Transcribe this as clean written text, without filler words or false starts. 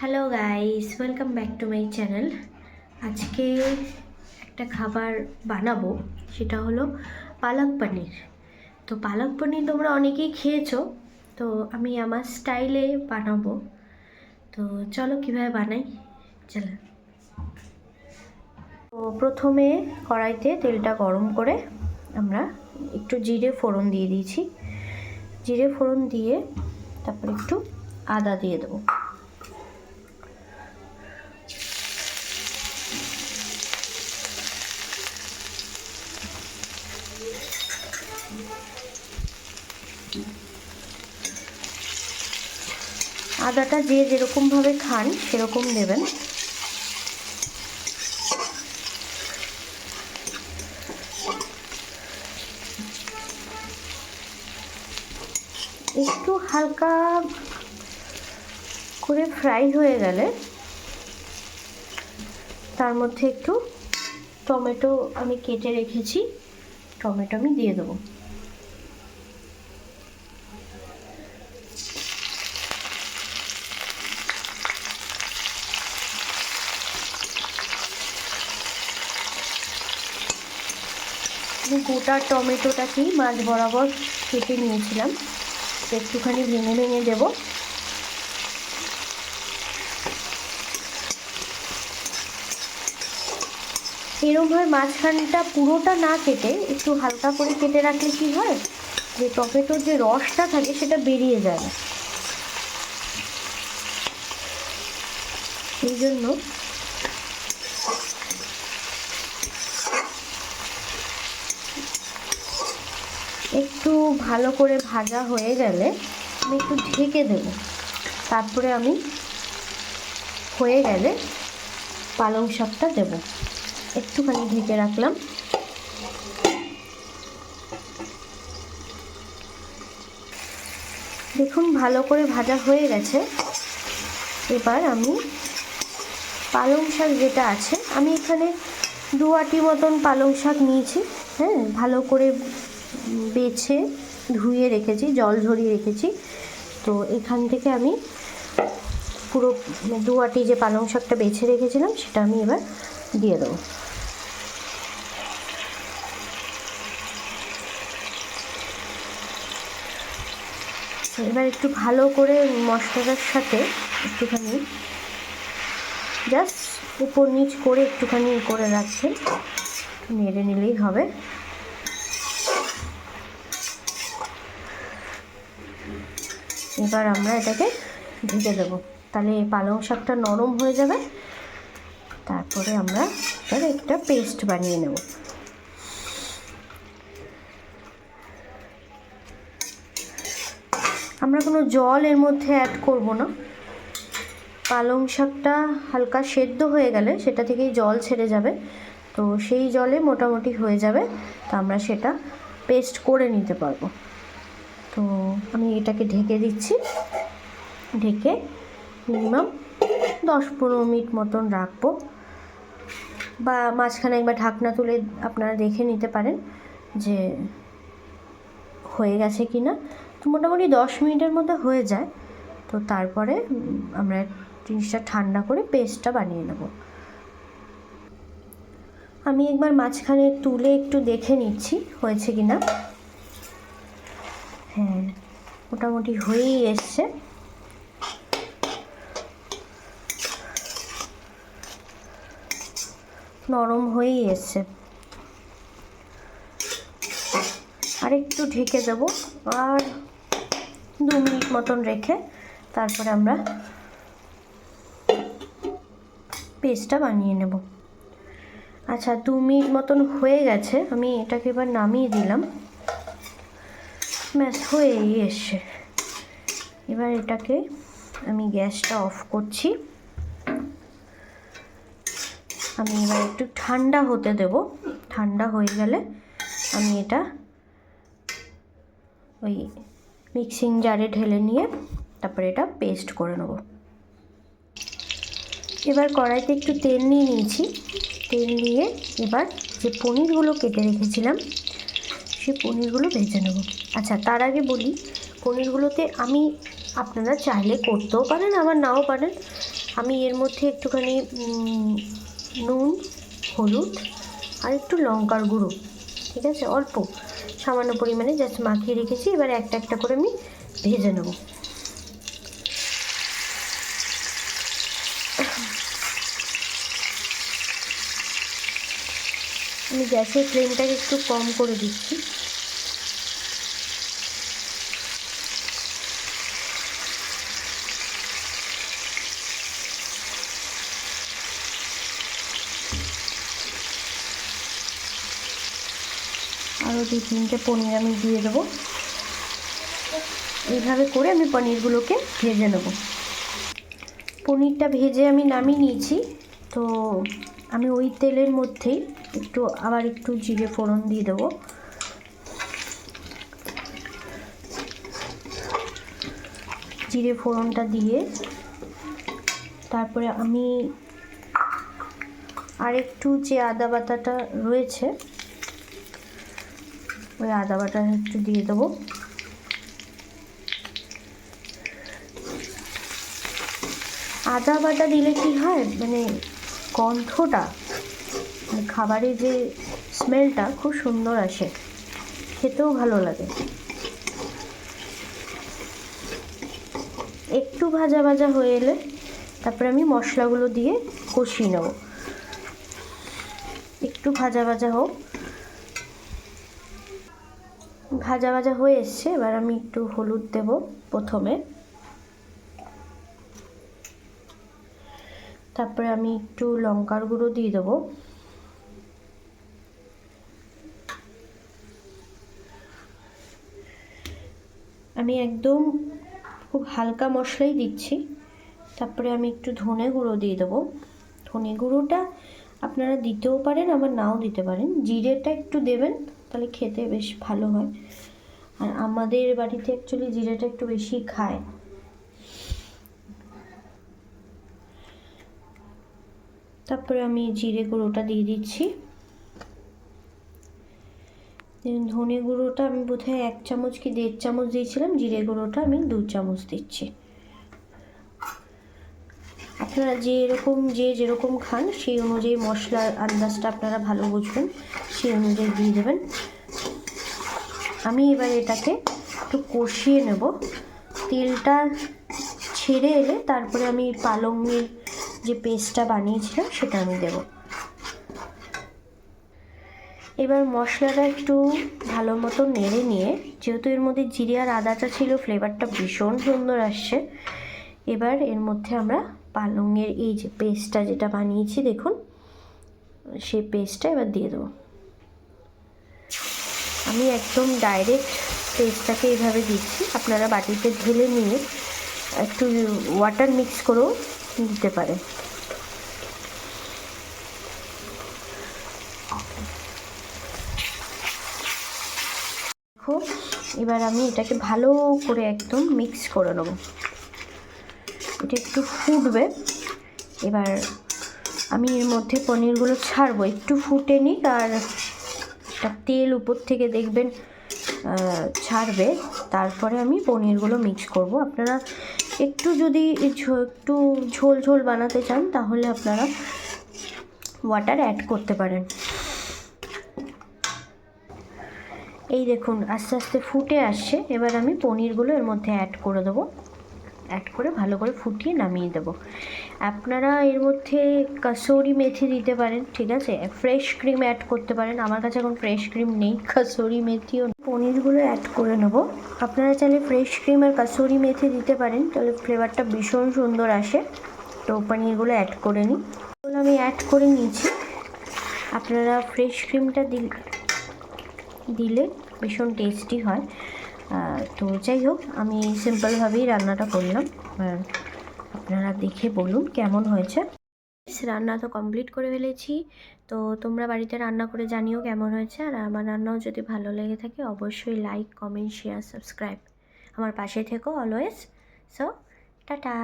Hello guys, welcome back to my channel. আজকে একটা খাবার বানাবো, সেটা হলো পালক পনির। তো পালক পনির তোমরা অনেকেই খেয়েছো, তো আমি আমার স্টাইলে বানাবো। তো চলো কীভাবে বানাই, চলো। তো প্রথমে কড়াইতে তেলটা গরম করে আমরা একটু জিরে ফোড়ন দিয়ে দিয়েছি। জিরে ফোড়ন দিয়ে তারপর একটু আদা দিয়ে দেবো। আদাটা যে যেরকমভাবে খান সেরকম দেবেন। একটু হালকা করে ফ্রাই হয়ে গেলে তার মধ্যে একটু টমেটো আমি কেটে রেখেছি, টমেটো আমি দিয়ে দেবো। আমি গোটা টমেটোটাকেই মাঝ বরাবর কেটে নিয়েছিলাম, একটুখানি ভেঙে ভেঙে দেবো। এরমভাবে মাঝখানটা পুরোটা না কেটে একটু হালকা করে কেটে রাখলে কি হয়, যে টমেটোর যে রসটা থাকে সেটা বেরিয়ে যায়। এই জন্য একটু ভালো করে ভাজা হয়ে গেলে আমি একটু ঢেকে দেব। তারপরে আমি হয়ে গেলে পালং শাকটা দেব। একটুখানি ঢেকে রাখলাম। দেখুন ভালো করে ভাজা হয়ে গেছে। এবার আমি পালং শাক যেটা আছে, আমি এখানে 2 আটি মতন পালং শাক নিয়েছি। হ্যাঁ, ভালো করে বেছে ধুয়ে রেখেছি, জল ঝরিয়ে রেখেছি। তো এখান থেকে আমি পুরো 2 আটি যে পালং শাকটা বেছে রেখেছিলাম সেটা আমি এবার দিয়ে দেবো। এবার একটু ভালো করে মশলাটার সাথে একটুখানি জাস্ট উপর নিচ করে একটুখানি করে রাখছেন, নেড়ে নিলেই হবে। এবার আমরা এটাকে ঢেকে দেবো, তাহলে পালং শাকটা নরম হয়ে যাবে। তারপরে আমরা এটার একটা পেস্ট বানিয়ে নেব। আমরা কোনো জল এর মধ্যে অ্যাড করব না। পালং শাকটা হালকা সেদ্ধ হয়ে গেলে সেটা থেকেই জল ছেড়ে যাবে, তো সেই জলে মোটামুটি হয়ে যাবে। তো আমরা সেটা পেস্ট করে নিতে পারবো। তো আমি এটাকে ঢেকে দিচ্ছি, ঢেকে মিনিমাম 10-15 মিনিট মতন রাখবো, বা মাঝখানে একবার ঢাকনা তুলে আপনারা দেখে নিতে পারেন যে হয়ে গেছে কি না। তো মোটামুটি 10 মিনিটের মধ্যে হয়ে যায়। তো তারপরে আমরা জিনিসটা ঠান্ডা করে পেস্টটা বানিয়ে নেব। আমি একবার মাঝখানে তুলে একটু দেখে নিচ্ছি হয়েছে কি না। হ্যাঁ, মোটামুটি হয়েই এসছে। নরম হয়েই এসছে। আর একটু ঢেকে দেবো, আর 2 মিনিট মতন রেখে তারপরে আমরা পেস্টটা বানিয়ে নেব। আচ্ছা, 2 মিনিট মতন হয়ে গেছে, আমি এটাকে এবার নামিয়ে দিলাম। ব্যাস হয়েই এসছে। এবার এটাকে আমি গ্যাসটা অফ করছি। আমি এবার একটু ঠান্ডা হতে দেব। ঠান্ডা হয়ে গেলে আমি এটা ওই মিক্সিং জারে ঢেলে নিয়ে তারপরে এটা পেস্ট করে নেব। এবার কড়াইতে একটু তেল নিয়ে নিয়েছি। তেল নিয়ে এবার যে পনিরগুলো কেটে রেখেছিলাম সেই পনিরগুলো ভেজে নেব। আচ্ছা, তার আগে বলি, পনিরগুলোতে আপনারা চাইলে করতেও পারেন, আবার নাও পারেন। আমি এর মধ্যে একটুখানি নুন, হলুদ আর একটু লঙ্কার গুঁড়ো, ঠিক আছে, অল্প সামান্য পরিমাণে জাস্ট মাখিয়ে রেখেছি। এবার একটা একটা করে আমি ভেজে নেব। আমি গ্যাসের ফ্লেমটাকে একটু কম করে দিচ্ছি। আরও 2-3টে পনির আমি দিয়ে দেবো। এইভাবে করে আমি পনিরগুলোকে ভেজে নেব। পনিরটা ভেজে আমি নামিয়ে নিয়েছি। তো আমি ওই তেলের মধ্যেই আবার একটু জিরে ফোড়ন দিয়ে দেবো। জিরে ফোড়নটা দিয়ে তারপরে আমি আরেকটু যে আদা বাটাটা রয়েছে ওই আদা বাটা একটু দিয়ে দেবো। আদা বাটা দিলে কি হয়, মানে গন্ধটা, খাবারের যে স্মেলটা খুব সুন্দর আসে, খেতেও ভালো লাগে। একটু ভাজা ভাজা হয়ে এলে তারপরে আমি মশলাগুলো দিয়ে কষিয়ে নেব। একটু ভাজা ভাজা হোক। ভাজা ভাজা হয়ে এসছে। এবার আমি একটু হলুদ দেব প্রথমে, তারপরে আমি একটু লঙ্কার গুঁড়ো দিয়ে দেবো। আমি একদম খুব হালকা মশলাই দিচ্ছি। তারপরে আমি একটু ধনে গুঁড়ো দিয়ে দেবো। ধনে গুঁড়োটা আপনারা দিতেও পারেন, আবার নাও দিতে পারেন। জিরেটা একটু দেবেন, তাহলে খেতে বেশ ভালো হয়। আর আমাদের বাড়িতে অ্যাকচুয়ালি জিরেটা একটু বেশি খায়। তারপরে আমি জিরে গুঁড়োটা দিয়ে দিচ্ছি। ধনে গুঁড়োটা আমি বোধহয় 1 চামচ কি 1.5 চামচ দিয়েছিলাম, জিরে গুঁড়োটা আমি 2 চামচ দিচ্ছি। আপনারা যে যেরকম খান সেই অনুযায়ী মশলার আন্দাজটা আপনারা ভালো বুঝবেন, সেই অনুযায়ী দিয়ে দেবেন। আমি এবার এটাকে একটু কষিয়ে নেব। তেলটা ছেড়ে এলে তারপরে আমি পালংয়ের যে পেস্টটা বানিয়েছিলাম সেটা আমি দেব। এবার মশলাটা একটু ভালো মতো নেড়ে নিয়ে, যেহেতু এর মধ্যে জিরে আর আদাটা ছিল, ফ্লেভারটা ভীষণ সুন্দর আসছে। এবার এর মধ্যে আমরা পালংয়ের এই যে পেস্টটা যেটা বানিয়েছি দেখুন, সেই পেস্টটা এবার দিয়ে দেবো। আমি একদম ডাইরেক্ট পেস্টটাকে এইভাবে দিচ্ছি। আপনারা বাটিতে ঢেলে নিয়ে একটু ওয়াটার মিক্স করেও দিতে পারেন। দেখো, এবার আমি এটাকে ভালো করে একদম মিক্স করে নেব। এটা একটু ফুটবে। এবার আমি এর মধ্যে পনিরগুলো ছাড়বো, একটু ফুটে নিক। আর তেল উপর থেকে দেখবেন ছাড়বে, তারপরে আমি পনিরগুলো মিক্স করব। আপনারা একটু যদি একটু ঝোল ঝোল বানাতে চান তাহলে আপনারা ওয়াটার অ্যাড করতে পারেন। এই দেখুন আস্তে আস্তে ফুটে আসছে। এবার আমি পনিরগুলো এর মধ্যে অ্যাড করে দেবো। অ্যাড করে ভালো করে ফুটিয়ে নামিয়ে দেবো। আপনারা এর মধ্যে কাসুরি মেথি দিতে পারেন, ঠিক আছে, ফ্রেশ ক্রিম অ্যাড করতে পারেন। আমার কাছে এখন ফ্রেশ ক্রিম নেই, কাসুরি মেথিও। পনিরগুলো অ্যাড করে নেব। আপনারা চাইলে ফ্রেশ ক্রিম আর কাসুরি মেথি দিতে পারেন, তাহলে ফ্লেভারটা ভীষণ সুন্দর আসে। তো পনিরগুলো অ্যাড করে নিই। আমি অ্যাড করে নিয়েছি। আপনারা ফ্রেশ ক্রিমটা দিলে ভীষণ টেস্টি হয়। তো যাই হোক, আমি সিম্পলভাবেই রান্নাটা করলাম। আপনারা দেখে বলুন কেমন হয়েছে। রান্না তো কমপ্লিট করে ফেলেছি। তো তোমরা বাড়িতে রান্না করে জানিও কেমন হয়েছে। আর আমার রান্নাও যদি ভালো লেগে থাকে অবশ্যই লাইক, কমেন্ট, শেয়ার, সাবস্ক্রাইব আমার পাশে থেকো অলওয়েজ। So tata.